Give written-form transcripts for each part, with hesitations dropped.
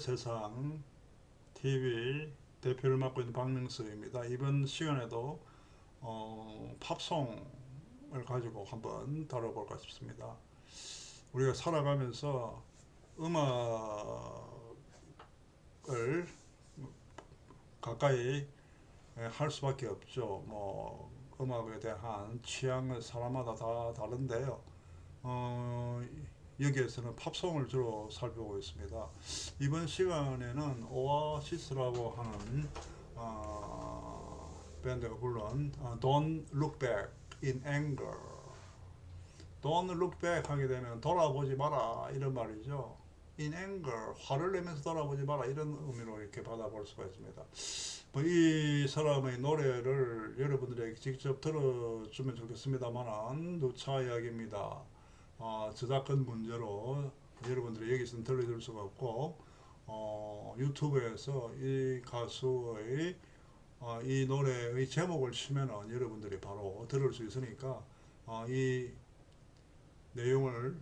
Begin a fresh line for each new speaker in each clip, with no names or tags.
세상 TV 대표를 맡고 있는 박명수입니다. 이번 시간에도 팝송을 가지고 한번 다뤄볼까 싶습니다. 우리가 살아가면서 음악을 가까이 할 수밖에 없죠. 음악에 대한 취향은 사람마다 다 다른데요. 어, 여기에서는 팝송을 주로 살펴보고 있습니다. 이번 시간에는 오아시스라고 하는 밴드가 부른 Don't Look Back in Anger. Don't Look Back 하게 되면 돌아보지 마라 이런 말이죠. In anger, 화를 내면서 돌아보지 마라 이런 의미로 이렇게 받아볼 수가 있습니다. 이 사람의 노래를 여러분들에게 직접 들어주면 좋겠습니다만은 누차 이야기입니다. 저작권 문제로 여러분들이 여기서는 들려줄 수가 없고 유튜브에서 이 가수의 이 노래의 제목을 치면은 여러분들이 바로 들을 수 있으니까 이 내용을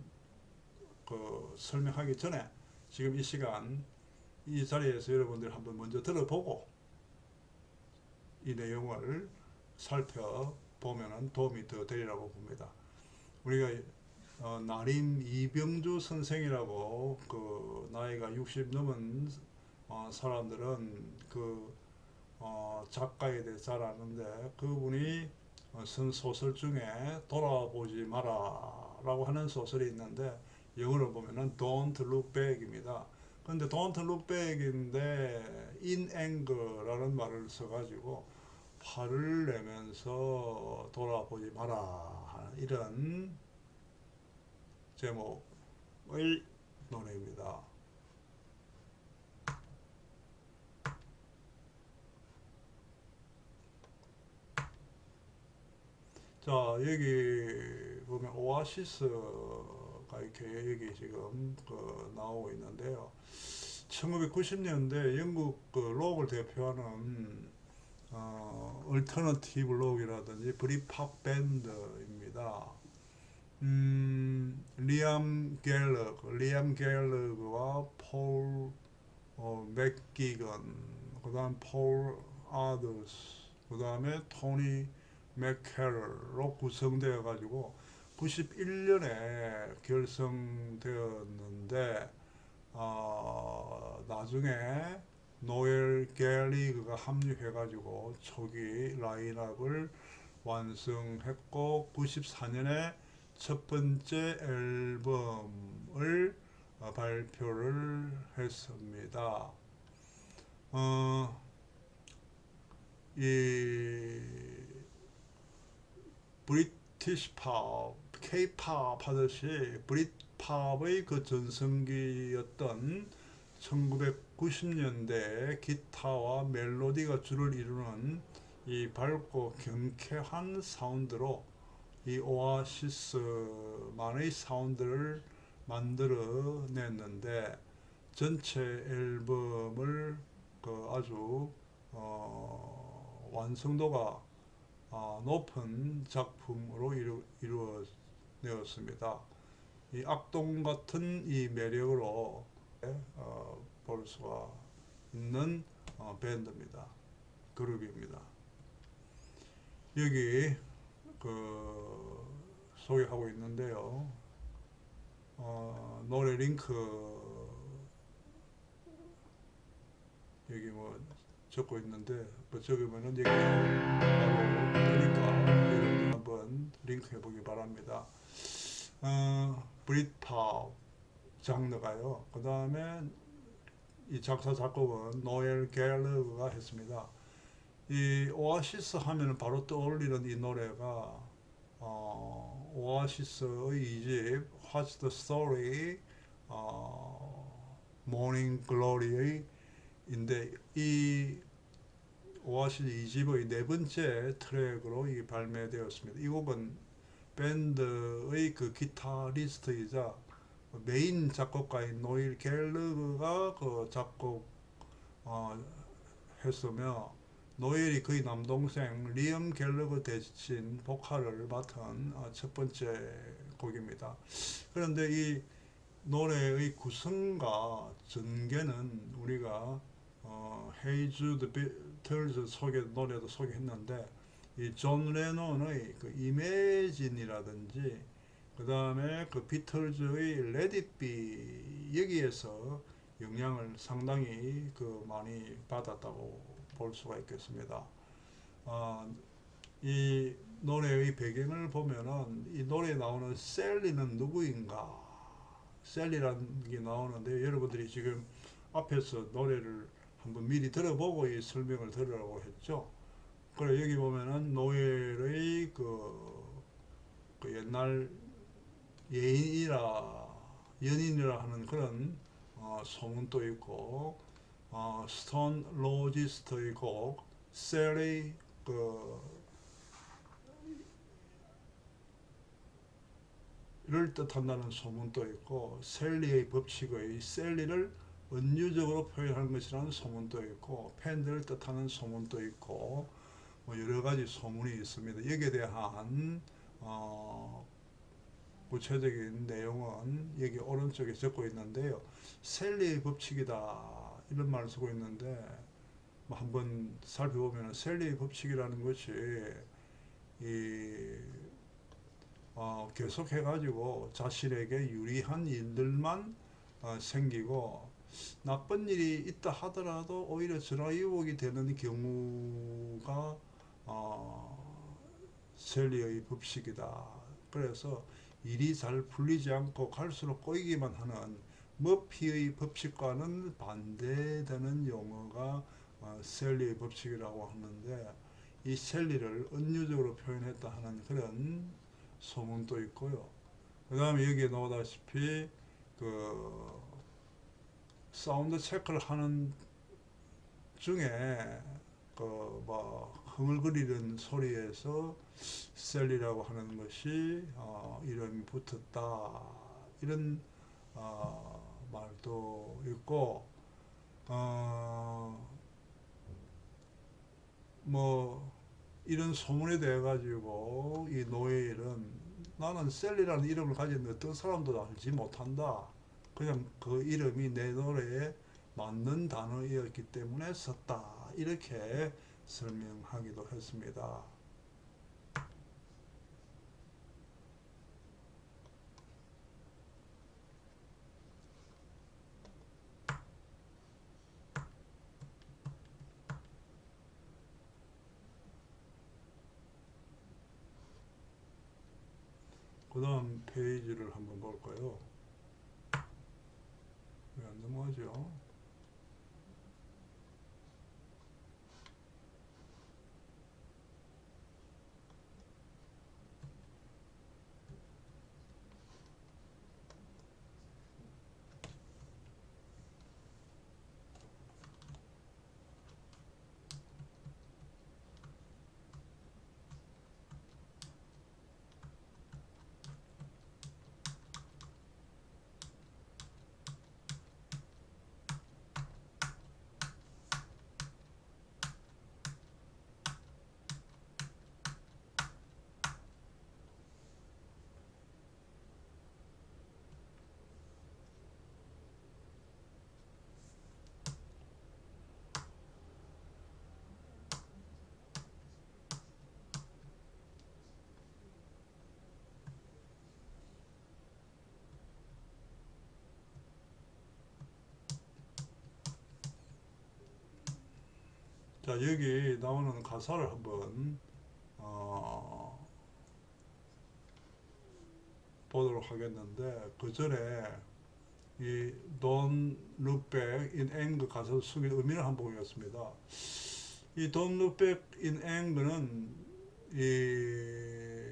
설명하기 전에 지금 이 시간 이 자리에서 여러분들이 한번 먼저 들어보고 이 내용을 살펴보면 도움이 더 되리라고 봅니다. 우리가 나림 이병주 선생이라고 나이가 60 넘은 사람들은 작가에 대해 잘 아는데 그분이 쓴 소설 중에 돌아보지 마라 라고 하는 소설이 있는데 영어로 보면은 Don't Look Back입니다. 근데 Don't Look Back인데 In Anger라는 말을 써가지고 화를 내면서 돌아보지 마라 이런 제목의 노래입니다. 자, 여기 보면 오아시스가 이렇게 여기 지금 나오고 있는데요. 1990년대 영국 록을 대표하는 얼터너티브 록이라든지 브리팝 밴드입니다. 리암 갤러그와 폴 맥기건, 그 다음 폴 아더스, 그 다음에 토니 맥캐럴로 구성되어 가지고 91년에 결성되었는데 나중에 노엘 갤리그가 합류해 가지고 초기 라인업을 완성했고 94년에 첫 번째 앨범을 발표를 했습니다. 이 브리티시 팝, K-팝 하듯이 브릿팝의 전성기였던 1990년대 기타와 멜로디가 줄을 이루는 이 밝고 경쾌한 사운드로 이 오아시스만의 사운드를 만들어냈는데 전체 앨범을 아주 완성도가 높은 작품으로 이루어졌습니다. 이 악동 같은 이 매력으로 볼 수가 있는 밴드입니다. 그룹입니다. 여기 소개하고 있는데요. 노래 링크 여기 적고 있는데 적으면은 여기 바로 되니까 여러분 한번 링크 해보기 바랍니다. 브릿팝 장르가요. 그 다음에 이 작사 작곡은 노엘 갤러그가 했습니다. 이 오아시스 하면은 바로 떠올리는 이 노래가 오아시스의 2집 What's the Story, Morning Glory의 인데 이 오아시스 2집의 네 번째 트랙으로 이 발매되었습니다. 이 곡은 밴드의 기타리스트이자 메인 작곡가인 노일 갤러그가 했으며 노엘이 그의 남동생 리엄 갤러그 대신 보컬을 맡은 첫 번째 곡입니다. 그런데 이 노래의 구성과 전개는 우리가 Hey Jude Beatles 노래도 소개했는데 이 존 레논의 그 이매진이라든지 그 다음에 그 비틀즈의 Let It Be 여기에서 영향을 상당히 그 많이 받았다고 볼 수가 있겠습니다. 이 노래의 배경을 보면은 이 노래에 나오는 셀리는 누구인가? 셀리라는 게 나오는데 여러분들이 지금 앞에서 노래를 한번 미리 들어보고 이 설명을 들으라고 했죠. 그래 여기 보면은 노엘의 그 옛날 예인이라 연인이라 하는 그런 소문도 있고 스톤 로지스트의 곡 셀리 를 뜻한다는 소문도 있고 셀리의 법칙의 셀리를 은유적으로 표현하는 것이라는 소문도 있고 팬들을 뜻하는 소문도 있고 뭐 여러 가지 소문이 있습니다. 여기에 대한 구체적인 내용은 여기 오른쪽에 적고 있는데요. 셀리의 법칙이다 이런 말을 쓰고 있는데 뭐 한번 살펴보면 셀리의 법칙이라는 것이 이 계속해가지고 자신에게 유리한 일들만 생기고 나쁜 일이 있다 하더라도 오히려 전화위복이 되는 경우가 셀리의 법칙이다. 그래서 일이 잘 풀리지 않고 갈수록 꼬이기만 하는 머피의 법칙과는 반대되는 용어가 셀리의 법칙이라고 하는데 이 셀리를 은유적으로 표현했다 하는 그런 소문도 있고요. 그 다음에 여기에 나오다시피 그 사운드 체크를 하는 중에 그 뭐 흥얼거리는 소리에서 셀리라고 하는 것이 이름이 붙었다 이런 말도 있고 뭐 이런 소문에 대해 가지고 이 노예일은 나는 셀리라는 이름을 가진 어떤 사람도 알지 못한다. 그냥 그 이름이 내 노래에 맞는 단어였기 때문에 썼다. 이렇게 설명하기도 했습니다. 그 다음 페이지를 한번 볼까요? 왜 안 넘어가죠? 자, 여기 나오는 가사를 한번 보도록 하겠는데 그 전에 이 Don't Look Back in Anger 가사 속의 의미를 한번 보겠습니다. 이 Don't Look Back in Anger는 이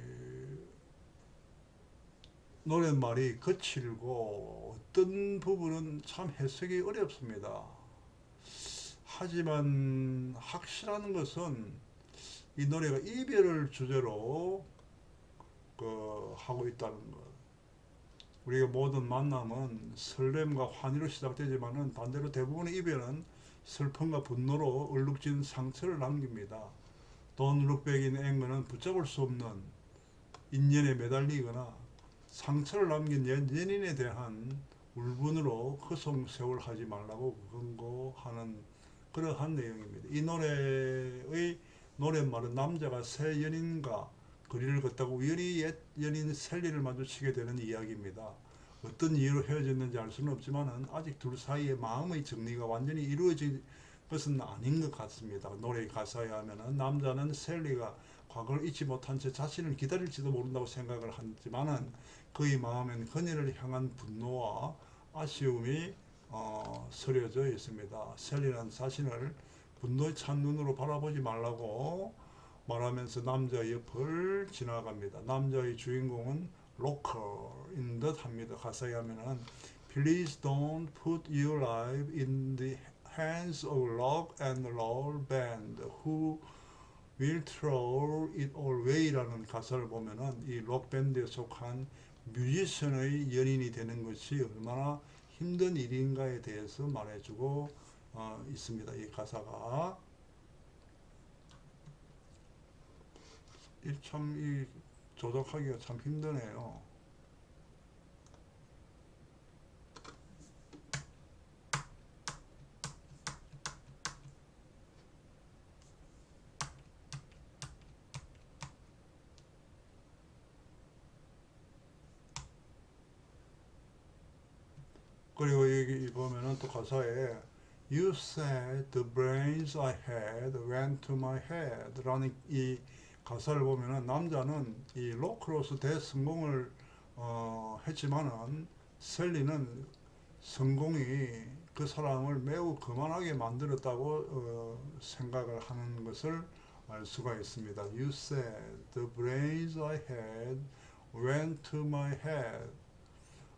노랫말이 거칠고 어떤 부분은 참 해석이 어렵습니다. 하지만 확실한 것은 이 노래가 이별을 주제로 하고 있다는 것. 우리가 모든 만남은 설렘과 환희로 시작되지만은 반대로 대부분의 이별은 슬픔과 분노로 얼룩진 상처를 남깁니다. Don't look back in anger는 붙잡을 수 없는 인연에 매달리거나 상처를 남긴 연인에 대한 울분으로 허송세월 하지 말라고 권고하는 그러한 내용입니다. 이 노래의 노랫말은 남자가 새 연인과 거리를 걷다가 우연히 옛 연인 셀리를 마주치게 되는 이야기입니다. 어떤 이유로 헤어졌는지 알 수는 없지만 아직 둘 사이의 마음의 정리가 완전히 이루어진 것은 아닌 것 같습니다. 노래의 가사에 하면은 남자는 셀리가 과거를 잊지 못한 채 자신을 기다릴지도 모른다고 생각을 하지만은 그의 마음엔 그녀를 향한 분노와 아쉬움이 서려져 있습니다. 셀리는 자신을 분노에 찬 눈으로 바라보지 말라고 말하면서 남자 옆을 지나갑니다. 남자의 주인공은 로커인 듯 합니다. 가사에 하면은 Please don't put your life in the hands of rock and roll band who will throw it all away라는 가사를 보면은 이 록밴드에 속한 뮤지션의 연인이 되는 것이 얼마나 힘든 일인가에 대해서 말해주고 있습니다. 이 가사가 이 조작하기가 참 힘드네요. 그리고 여기 보면은 또 가사에 You said the brains I had went to my head 라는 이 가사를 보면은 남자는 이 로크로서 대성공을 했지만은 셀리는 성공이 그 사람을 매우 거만하게 만들었다고 생각을 하는 것을 알 수가 있습니다. You said the brains I had went to my head.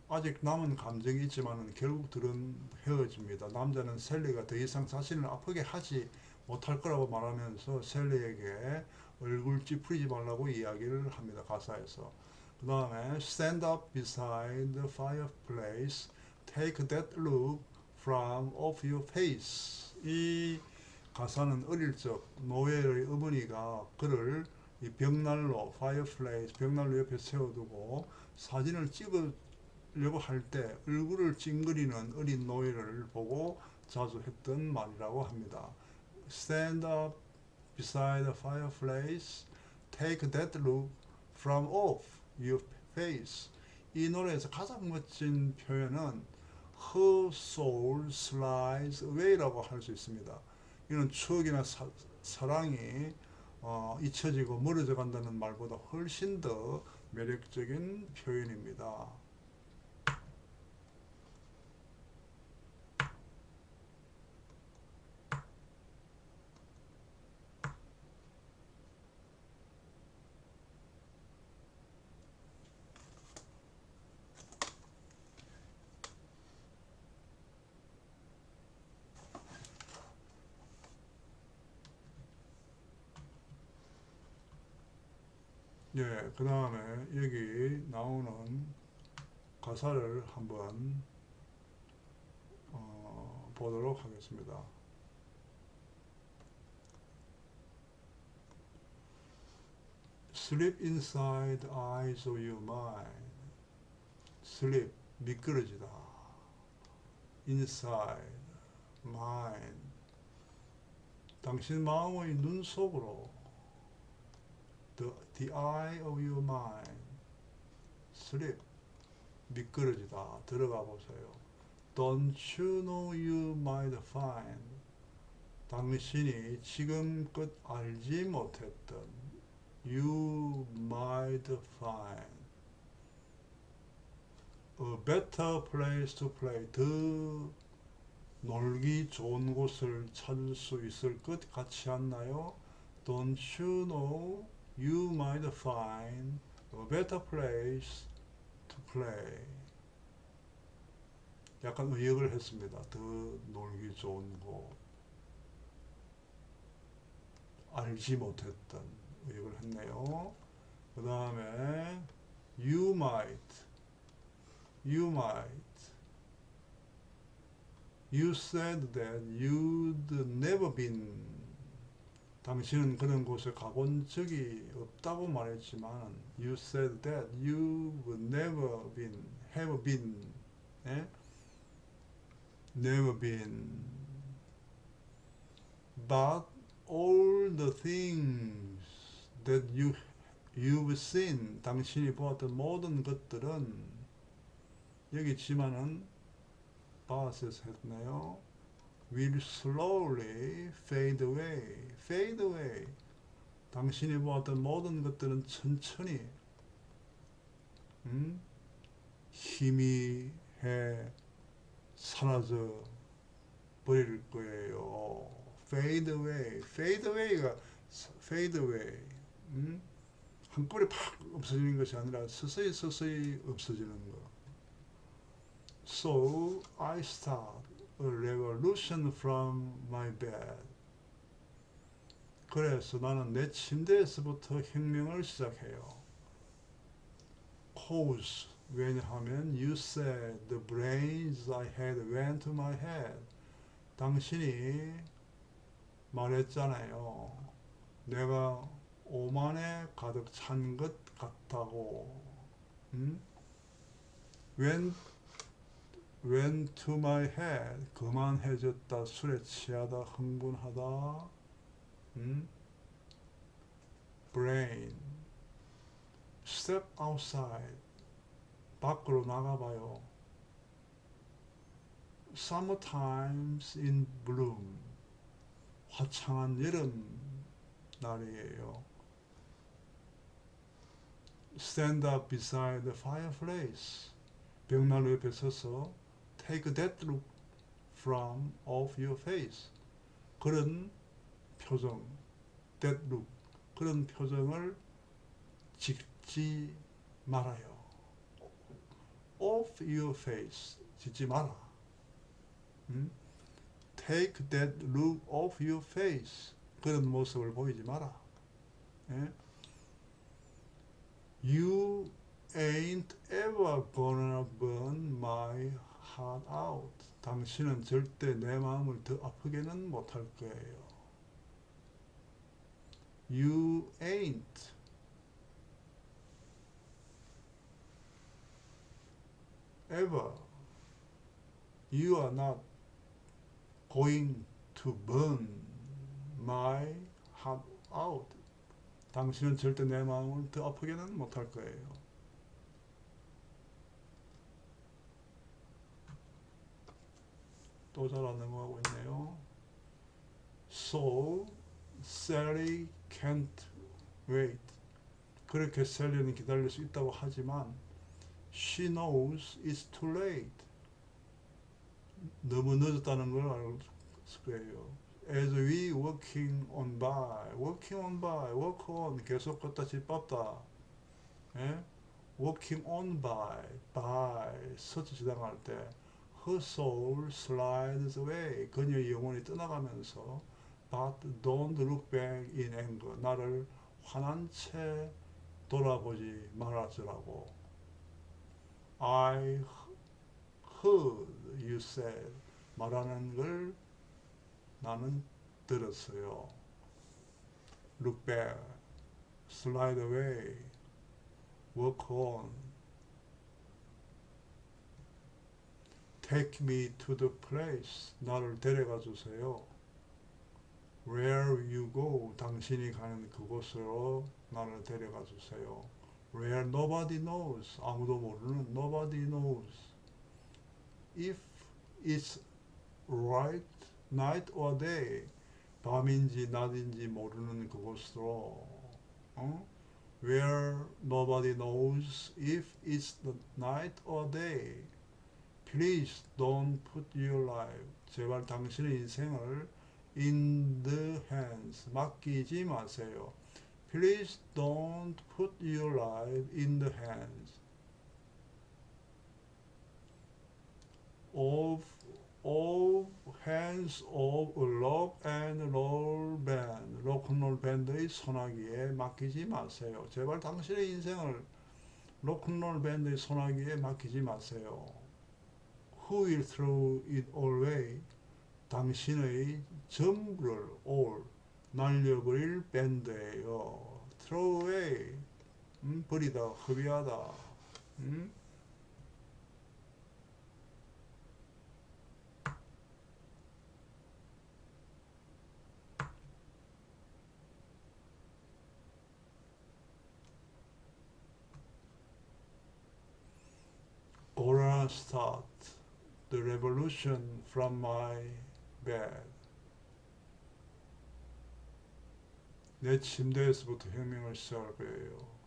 아직 남은 감정이 있지만 결국 둘은 헤어집니다. 남자는 셀리가 더 이상 자신을 아프게 하지 못할 거라고 말하면서 셀리에게 얼굴 찌푸리지 말라고 이야기를 합니다. 가사에서. 그 다음에 Stand up beside the fireplace, take that look from off your face. 이 가사는 어릴 적 노예의 어머니가 그를 이 벽난로, fireplace, 벽난로 옆에 세워두고 사진을 찍으려고 할 때 얼굴을 찡그리는 어린 노예를 보고 자주 했던 말이라고 합니다. Stand up beside the fireplace, take that look from off your face. 이 노래에서 가장 멋진 표현은 Her soul slides away라고 할 수 있습니다. 이는 추억이나 사랑이 잊혀지고 멀어져 간다는 말보다 훨씬 더 매력적인 표현입니다. 예, 그 다음에 여기 나오는 가사를 한번 보도록 하겠습니다. Sleep inside the eyes of your mind. Sleep, 미끄러지다. Inside, mind. 당신 마음의 눈 속으로. The eye of your mind. Sleep, 미끄러지다. 들어가 보세요. Don't you know you might find. 당신이 지금껏 알지 못했던 You might find a better place to play. 더 놀기 좋은 곳을 찾을 수 있을 것 같지 않나요? Don't you know you might find a better place to play. 약간 의역을 했습니다. 더 놀기 좋은 곳. 알지 못했던 의역을 했네요. 그 다음에 you might you said that you'd never been. 당신은 그런 곳에 가본 적이 없다고 말했지만 you said that you've never been, have been. 예? never been. But all the things that you've seen, 당신이 보았던 모든 것들은, 여기 지만은 바스에서 했네요. will slowly fade away. fade away. 당신이 보았던 모든 것들은 천천히 희미해 사라져 버릴 거예요. fade away. fade away가 fade away. 한꺼번에 팍 없어지는 것이 아니라 서서히 서서히 없어지는 거. So I start a revolution from my bed. 그래서 나는 내 침대에서부터 혁명을 시작해요. Cause, 왜냐하면 you said the brains I had went to my head. 당신이 말했잖아요. 내가 오만에 가득 찬 것 같다고. went to my head. 그만해졌다. 술에 취하다. 흥분하다. brain. step outside. 밖으로 나가봐요. summertimes in bloom. 화창한 여름 날이에요. stand up beside the fireplace. 벽난로 옆에 서서 take that look from off your face. 그런 표정, that look, 그런 표정을 짓지 말아요. off your face, 짓지 마라. take that look off your face. 그런 모습을 보이지 마라. 예? You ain't ever gonna burn my heart out. 당신은 절대 내 마음을 더 아프게는 못할 거예요. You ain't ever. You are not going to burn my heart out. 당신은 절대 내 마음을 더 아프게는 못할 거예요. 또 잘 안 넘어가고 있네요. So Sally can't wait. 그렇게 셀리는 기다릴 수 있다고 하지만 she knows it's too late. 너무 늦었다는 걸 알고 있을 거예요. As we walking on by, walk on, 계속 걷다 짚었다. 예? walking on by, 서치 지나갈 때 her soul slides away. 그녀의 영혼이 떠나가면서 but don't look back in anger. 나를 화난 채 돌아보지 말아주라고. I heard you said. 말하는 걸 나는 들었어요. Look back, slide away, walk on. Take me to the place. 나를 데려가 주세요. Where you go. 당신이 가는 그곳으로 나를 데려가 주세요. Where nobody knows. 아무도 모르는 nobody knows. If it's right night or day. 밤인지 낮인지 모르는 그곳으로. Where nobody knows if it's the night or day. Please don't put your life. 제발 당신의 인생을 in the hands. 맡기지 마세요. Please don't put your life in the hands of hands of a rock and roll band. 로큰롤 밴드의 소나기에 맡기지 마세요. 제발 당신의 인생을 로큰롤 밴드의 소나기에 맡기지 마세요. Who will throw it all away? 당신의 전부를 all 날려버릴 밴드예요. throw away, 버리다, 허비하다. start the revolution from my bed. 내 침대에서부터 혁명을 시작할 거예요.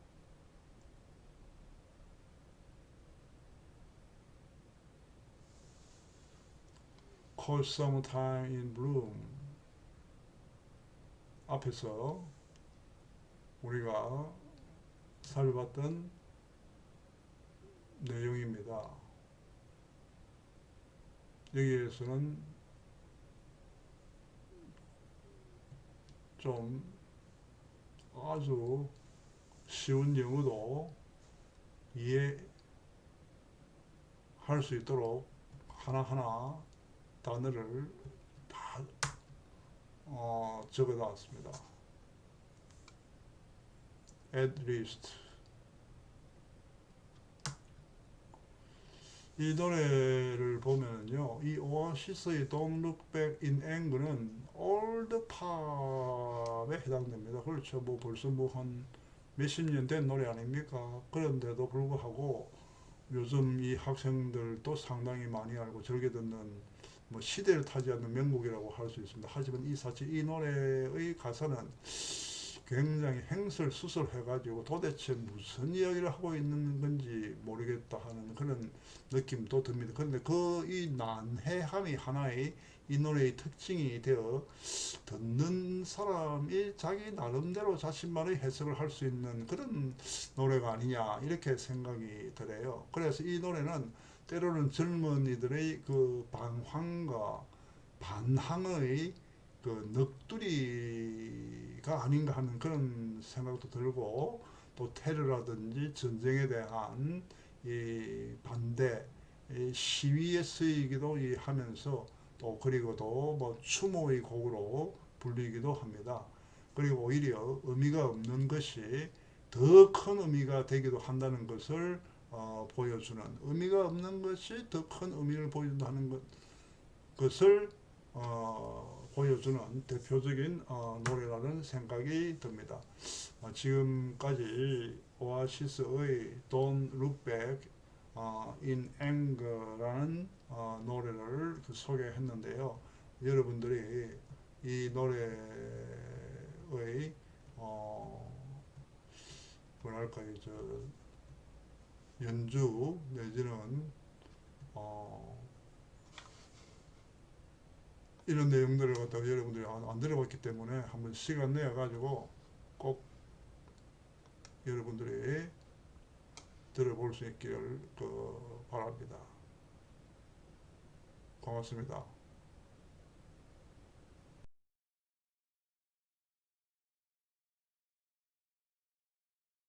Cold summertime in bloom. 앞에서 우리가 살펴봤던 내용입니다. 여기에서는 좀 아주 쉬운 영어도 이해할 수 있도록 하나하나 단어를 다 적어 놨습니다. At least. 이 노래를 보면요, 이 오아시스의 Don't Look Back in Anger는 올드 팝에 해당됩니다. 그렇죠. 뭐 벌써 뭐 한 몇십 년 된 노래 아닙니까? 그런데도 불구하고 요즘 이 학생들도 상당히 많이 알고 즐겨 듣는 뭐 시대를 타지 않는 명곡이라고 할 수 있습니다. 하지만 사실 이 노래의 가사는 굉장히 행설수설해가지고 도대체 무슨 이야기를 하고 있는 건지 모르겠다 하는 그런 느낌도 듭니다. 그런데 이 난해함이 하나의 이 노래의 특징이 되어 듣는 사람이 자기 나름대로 자신만의 해석을 할 수 있는 그런 노래가 아니냐 이렇게 생각이 들어요. 그래서 이 노래는 때로는 젊은이들의 그 방황과 반항의 그 넋두리가 아닌가 하는 그런 생각도 들고, 또 테러라든지 전쟁에 대한 이 반대 이 시위에 쓰이기도 하면서, 또 그리고도 뭐 추모의 곡으로 불리기도 합니다. 그리고 오히려 의미가 없는 것이 더 큰 의미가 되기도 한다는 것을 보여주는, 의미가 없는 것이 더 큰 의미를 보여준다는 것을 보여주는 대표적인 노래라는 생각이 듭니다. 지금까지 오아시스의 Don't Look Back in Anger라는 노래를 소개했는데요. 여러분들이 이 노래의 뭐랄까요, 연주 내지는 이런 내용들을 갖다가 여러분들이 안 들어봤기 때문에 한번 시간 내어 가지고 꼭 여러분들이 들어볼 수 있기를 바랍니다. 고맙습니다.